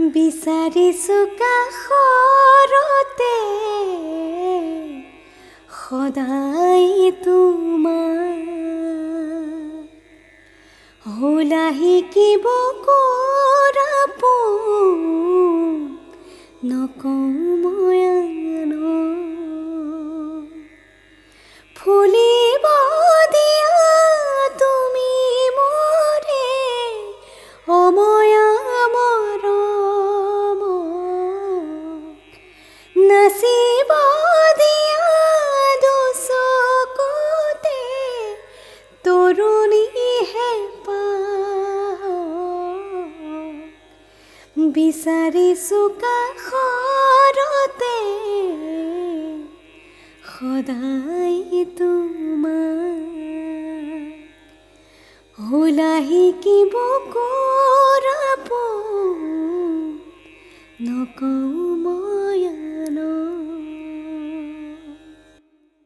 বিচাৰিছো কাষৰতে সদায় তোমাৰ হোলা শিকিব কৰাপোন নকওঁ মই ফুলিব দিয়া তুমি মোৰে অময়া মৰম নাচিব দিয়া দুচকুতে তৰুণী হেঁপাহ বিচাৰিছো কাষৰতে সদায় তোমাৰ হোলা শিকিব কৰাপোন নকওঁ